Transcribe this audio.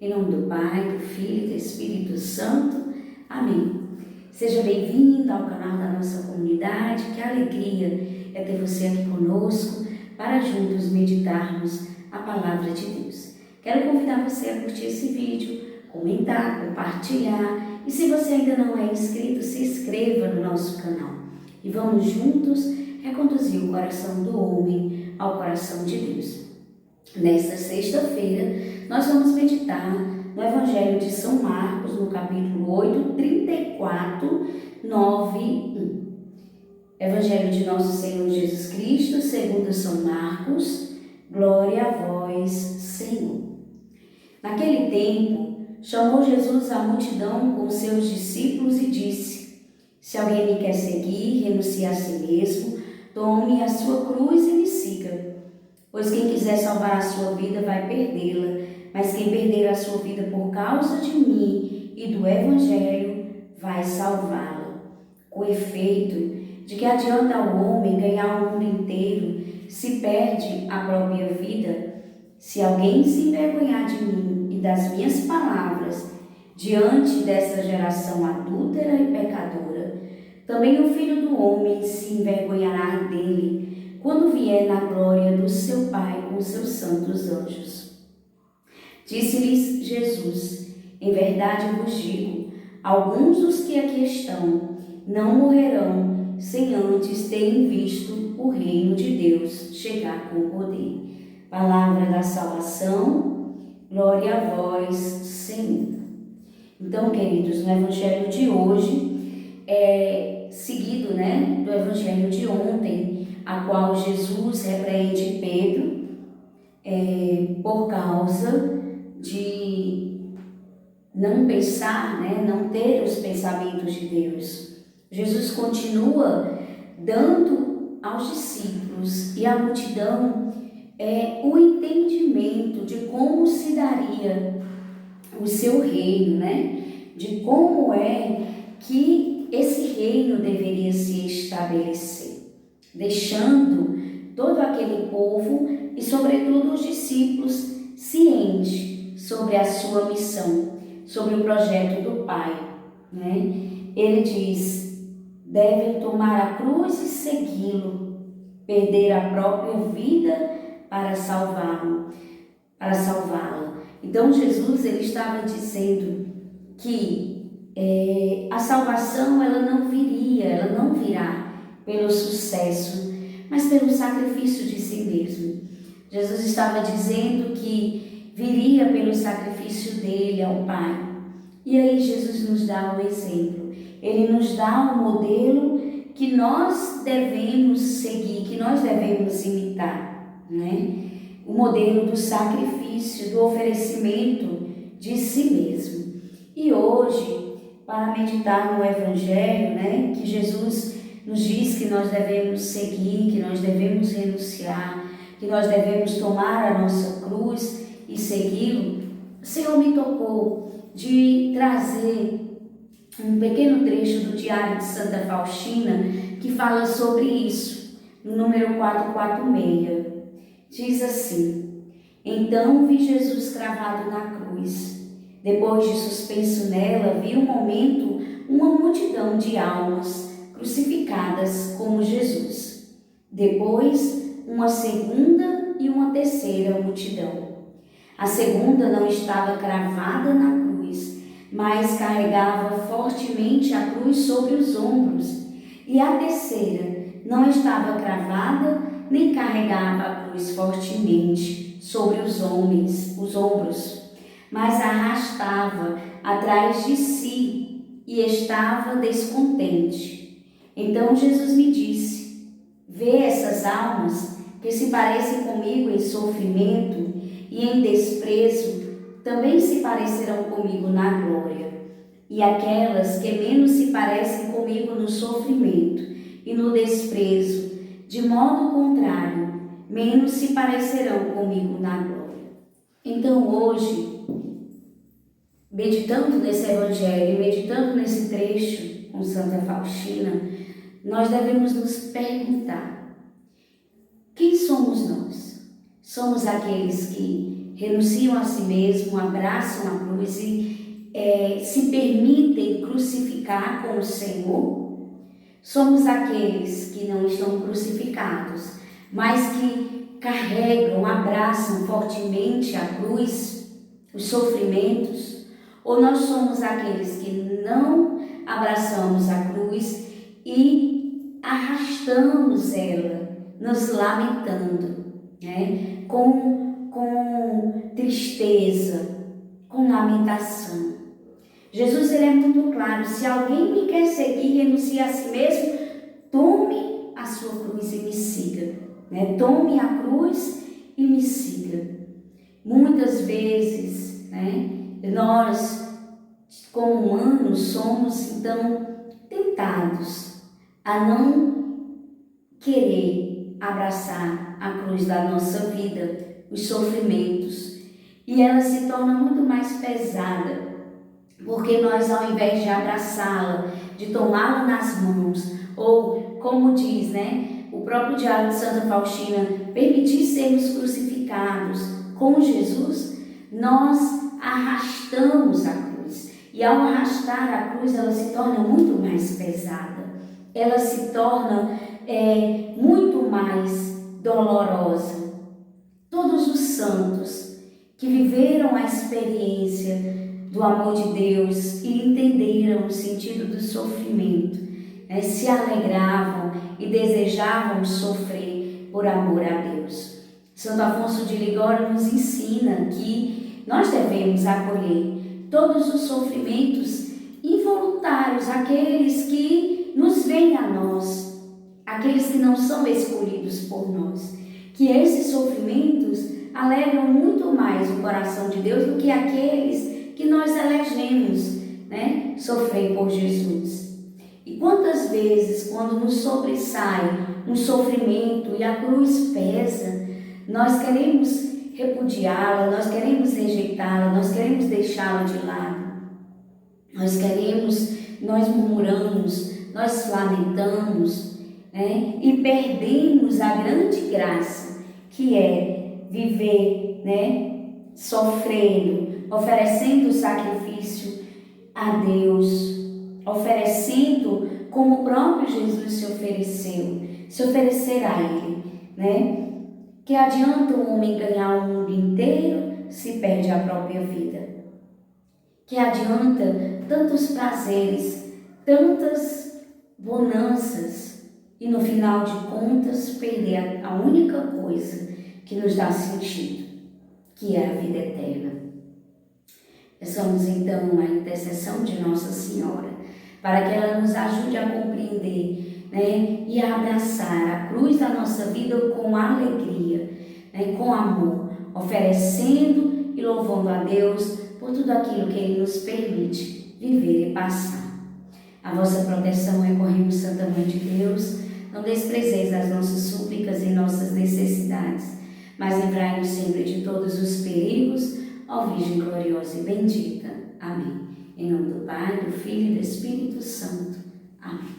Em nome do Pai, do Filho e do Espírito Santo. Amém. Seja bem-vindo ao canal da nossa comunidade. Que alegria é ter você aqui conosco para juntos meditarmos a Palavra de Deus. Quero convidar você a curtir esse vídeo, comentar, compartilhar. E se você ainda não é inscrito, se inscreva no nosso canal. E vamos juntos reconduzir o coração do homem ao coração de Deus. Nesta sexta-feira, nós vamos meditar no Evangelho de São Marcos, no capítulo 8, 34, 9, 1. Evangelho de Nosso Senhor Jesus Cristo, segundo São Marcos. Glória a vós, Senhor. Naquele tempo, chamou Jesus a multidão com seus discípulos e disse: Se alguém me quer seguir, renuncie a si mesmo, tome a sua cruz e me siga. Pois quem quiser salvar a sua vida vai perdê-la, mas quem perder a sua vida por causa de mim e do Evangelho vai salvá-la. Com efeito, de que adianta ao homem ganhar o mundo inteiro se perde a própria vida? Se alguém se envergonhar de mim e das minhas palavras diante dessa geração adúltera e pecadora, também o Filho do Homem se envergonhará dele quando vier na glória do seu Pai com seus santos anjos. Disse-lhes Jesus: Em verdade vos digo, alguns dos que aqui estão não morrerão sem antes terem visto o reino de Deus chegar com poder. Palavra da salvação, glória a vós, Senhor. Então, queridos, no Evangelho de hoje é seguido, do Evangelho de ontem, a qual Jesus repreende Pedro por causa de não pensar, não ter os pensamentos de Deus. Jesus continua dando aos discípulos e à multidão o entendimento de como se daria o seu reino, de como é que esse reino deveria se estabelecer, deixando todo aquele povo e, sobretudo, os discípulos cientes sobre a sua missão, sobre o projeto do Pai. Ele diz: devem tomar a cruz e segui-lo, perder a própria vida para salvá-la. Então, Jesus ele estava dizendo que a salvação ela não virá pelo sucesso, mas pelo sacrifício de si mesmo. Jesus estava dizendo que viria pelo sacrifício dele ao Pai. E aí Jesus nos dá um exemplo. Ele nos dá um modelo que nós devemos seguir, que nós devemos imitar, O modelo do sacrifício, do oferecimento de si mesmo. E hoje, para meditar no Evangelho, que Jesus nos diz que nós devemos seguir, que nós devemos renunciar, que nós devemos tomar a nossa cruz e segui-lo, o Senhor me tocou de trazer um pequeno trecho do Diário de Santa Faustina que fala sobre isso, no número 446. Diz assim: Então vi Jesus cravado na cruz. Depois de suspenso nela, vi um momento uma multidão de almas crucificadas como Jesus. Depois, uma segunda e uma terceira multidão. A segunda não estava cravada na cruz, mas carregava fortemente a cruz sobre os ombros. E a terceira não estava cravada, nem carregava a cruz fortemente sobre os ombros, mas arrastava atrás de si e estava descontente. Então Jesus me disse: Vê essas almas que se parecem comigo em sofrimento e em desprezo, também se parecerão comigo na glória. E aquelas que menos se parecem comigo no sofrimento e no desprezo, de modo contrário, menos se parecerão comigo na glória. Então hoje, meditando nesse Evangelho, meditando nesse trecho com Santa Faustina, nós devemos nos perguntar: quem somos nós? Somos aqueles que renunciam a si mesmo, abraçam a cruz e se permitem crucificar com o Senhor, somos aqueles que não estão crucificados, mas que carregam, abraçam fortemente a cruz, os sofrimentos, ou nós somos aqueles que não abraçamos a cruz e arrastamos ela, nos lamentando, né? Com tristeza, com lamentação. Jesus ele é muito claro: se alguém me quer seguir, renuncie a si mesmo, tome a sua cruz e me siga, né? Tome a cruz e me siga. Muitas vezes, né, nós, como humanos, somos então tentados a não querer abraçar a cruz da nossa vida, os sofrimentos, e ela se torna muito mais pesada, porque nós, ao invés de abraçá-la, de tomá-la nas mãos, ou como diz, né, o próprio Diário de Santa Faustina, permitir sermos crucificados com Jesus, nós arrastamos a cruz. E ao arrastar a cruz, ela se torna muito mais pesada. Ela se torna muito mais dolorosa. Todos os santos que viveram a experiência do amor de Deus e entenderam o sentido do sofrimento, se alegravam e desejavam sofrer por amor a Deus. Santo Afonso de Ligório nos ensina que nós devemos acolher todos os sofrimentos involuntários, aqueles que nos vêm a nós, aqueles que não são escolhidos por nós, que esses sofrimentos alegram muito mais o coração de Deus do que aqueles que nós elegemos, né, sofrer por Jesus. E quantas vezes, quando nos sobressai um sofrimento e a cruz pesa, nós queremos repudiá-la, nós queremos rejeitá-la, nós queremos deixá-la de lado. Nós murmuramos, nós lamentamos, né, e perdemos a grande graça que é viver, né, sofrendo, oferecendo o sacrifício a Deus, oferecendo como o próprio Jesus se oferecer a Ele, né? Que adianta o homem ganhar o mundo inteiro se perde a própria vida? Que adianta tantos prazeres, tantas bonanças e no final de contas perder a única coisa que nos dá sentido, que é a vida eterna? Peçamos então a intercessão de Nossa Senhora, para que ela nos ajude a compreender, né, e a abraçar a cruz da nossa vida com alegria, né, com amor, oferecendo e louvando a Deus por tudo aquilo que Ele nos permite viver e passar. A vossa proteção recorremos, Santa Mãe de Deus, não desprezeis as nossas súplicas e nossas necessidades, mas livrai-nos sempre de todos os perigos, ó Virgem gloriosa e bendita. Amém. Em nome do Pai, do Filho e do Espírito Santo. Amém.